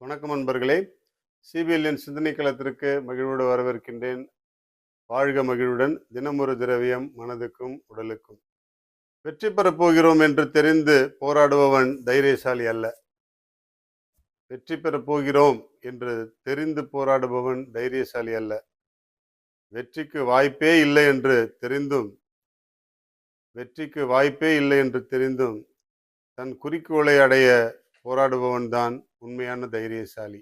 வணக்கம் நண்பர்களே. சிபிஎல்லின் சிந்தனை களத்திற்கு மகிழ்வோடு வரவேற்கின்றேன். வாழ்க மகிழ்வுடன். தினமொரு திரவியம் மனதுக்கும் உடலுக்கும். வெற்றி பெறப் போகிறோம் என்று தெரிந்து போராடுபவன் தைரியசாலி அல்ல. வெற்றி பெறப் போகிறோம் என்று தெரிந்து போராடுபவன் தைரியசாலி அல்ல. வெற்றிக்கு வாய்ப்பே இல்லை என்று தெரிந்தும் தன் குறிக்கோளை அடைய போராடுபவன் தான் உண்மையான தைரியசாலி.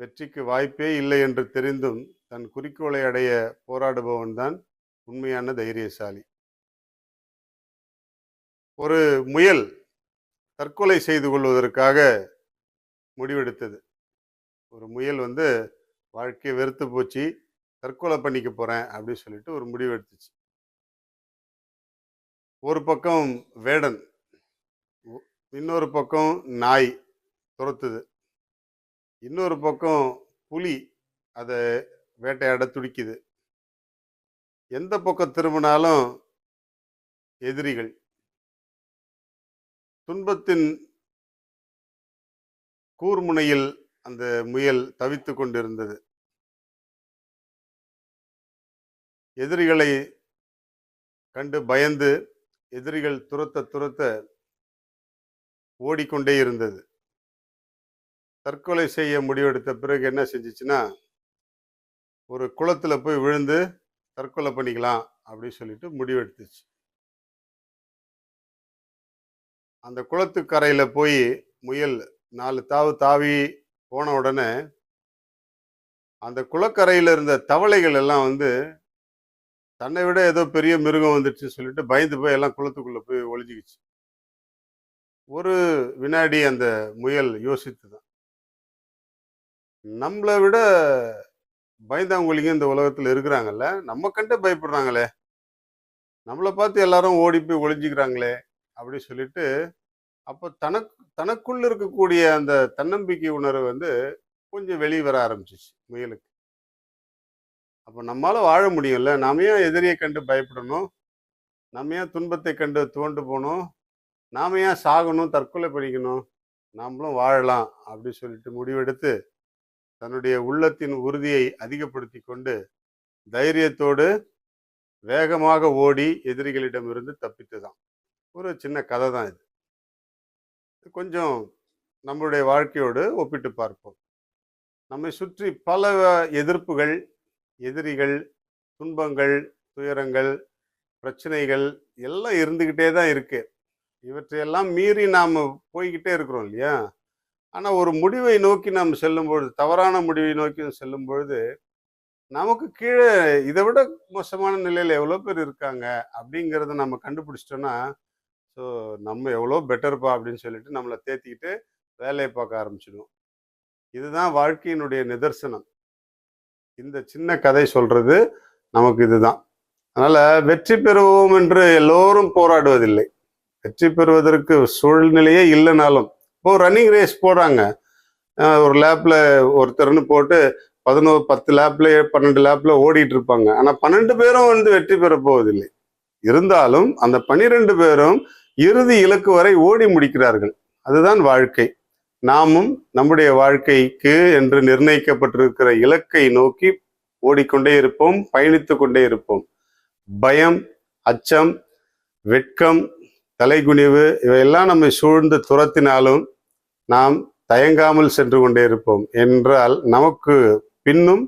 வெற்றிக்கு வாய்ப்பே இல்லை என்று தெரிந்தும் தன் குறிக்கோளை அடைய போராடுபவன் தான் உண்மையான தைரியசாலி. ஒரு முயல் தற்கொலை செய்து கொள்வதற்காக முடிவெடுத்தது. ஒரு முயல் வாழ்க்கையை வெறுத்து போச்சு, தற்கொலை பண்ணிக்க போறேன் அப்படின்னு சொல்லிட்டு ஒரு முடிவு எடுத்துச்சு. ஒரு பக்கம் வேடன், இன்னொரு பக்கம் நாய் துரத்துது, இன்னொரு பக்கம் புலி அதை வேட்டையாட துடிக்குது. எந்த பக்கம் திரும்பினாலும் எதிரிகள். துன்பத்தின் கூர்முனையில் அந்த முயல் தவித்து கொண்டிருந்தது. எதிரிகளை கண்டு பயந்து எதிரிகள் துரத்த ஓடிக்கொண்டே இருந்தது. தற்கொலை செய்ய முடிவெடுத்த பிறகு என்ன செஞ்சிச்சுன்னா, ஒரு குளத்துல போய் விழுந்து தற்கொலை பண்ணிக்கலாம் அப்படின்னு சொல்லிட்டு முடிவெடுத்துச்சு. அந்த குளத்து கரையில போய் முயல் 4 தாவு தாவி போன உடனே அந்த குளக்கரையில இருந்த தவளைகள் எல்லாம் தன்னை விட ஏதோ பெரிய மிருகம் வந்துடுச்சுன்னு சொல்லிட்டு பயந்து போய் எல்லாம் குளத்துக்குள்ள போய் ஒளிஞ்சிக்கிச்சு. ஒரு வினாடி அந்த முயல் யோசித்துதான், நம்மளை விட பயந்தாங்குழிங்க இந்த உலகத்துல இருக்கிறாங்கல்ல, நம்ம கண்டே பயப்படுறாங்களே, நம்மளை பார்த்து எல்லாரும் ஓடி போய் ஒளிஞ்சிக்கிறாங்களே அப்படின்னு சொல்லிட்டு, அப்போ தனக்குள்ள இருக்கக்கூடிய அந்த தன்னம்பிக்கை உணர்வு கொஞ்சம் வெளியே வர ஆரம்பிச்சிச்சு முயலுக்கு. அப்போ நம்மளால வாழ முடியும்ல, நாம ஏன் எதிரியை கண்டு பயப்படணும், நம்ம ஏன் துன்பத்தை கண்டு துவண்டு போகணும், நாம ஏன் சாகணும், தற்கொலை பண்ணிக்கணும், நாமளும் வாழலாம் அப்படின்னு சொல்லிட்டு முடிவெடுத்து தன்னுடைய உள்ளத்தின் உறுதியை அதிகப்படுத்தி கொண்டு தைரியத்தோடு வேகமாக ஓடி எதிரிகளிடமிருந்து தப்பித்துதான். ஒரு சின்ன கதை தான் இது. கொஞ்சம் நம்மளுடைய வாழ்க்கையோடு ஒப்பிட்டு பார்ப்போம். நம்மை சுற்றி பல எதிர்ப்புகள், எதிரிகள், துன்பங்கள், துயரங்கள், பிரச்சனைகள் எல்லாம் இருந்துக்கிட்டே தான் இருக்கு. இவற்றையெல்லாம் மீறி நாம் போய்கிட்டே இருக்கிறோம் இல்லையா? ஆனால் ஒரு முடிவை நோக்கி நாம் செல்லும் பொழுது, தவறான முடிவை நோக்கி செல்லும் பொழுது, நமக்கு கீழே இதை விட மோசமான நிலையில் எவ்வளோ பேர் இருக்காங்க அப்படிங்கிறத நம்ம கண்டுபிடிச்சிட்டோன்னா, ஸோ நம்ம எவ்வளோ பெட்டர்ப்பா அப்படின்னு சொல்லிட்டு நம்மளை தேத்திக்கிட்டு வேலையை பார்க்க ஆரம்பிச்சிடுவோம். இதுதான் வாழ்க்கையினுடைய நிதர்சனம். இந்த சின்ன கதை சொல்றது நமக்கு இதுதான். அதனால வெற்றி பெறுவோம் என்று எல்லோரும் போராடுவதில்லை. வெற்றி பெறுவதற்கு சூழ்நிலையே இல்லைனாலும், இப்போ ரன்னிங் ரேஸ் போடுறாங்க, ஒரு லேப்ல ஒருத்தர்னு போட்டு 10 லேப்ல 12 லேப்ல ஓடிட்டு இருப்பாங்க. ஆனா 12 பேரும் வெற்றி பெற போவதில்லை. இருந்தாலும் அந்த 12 பேரும் இறுதி இலக்கு வரை ஓடி முடிக்கிறார்கள். அதுதான் வாழ்க்கை. நாமும் நம்முடைய வாழ்க்கைக்கு என்று நிர்ணயிக்கப்பட்டிருக்கிற இலக்கை நோக்கி ஓடிக்கொண்டே இருப்போம், பயணித்து கொண்டே இருப்போம். பயம், அச்சம், வெட்கம், தலைகுனிவு இவையெல்லாம் நம்மை சூழ்ந்து துரத்தினாலும் நாம் தயங்காமல் சென்று கொண்டே இருப்போம். என்றால் நமக்கு பின்னும்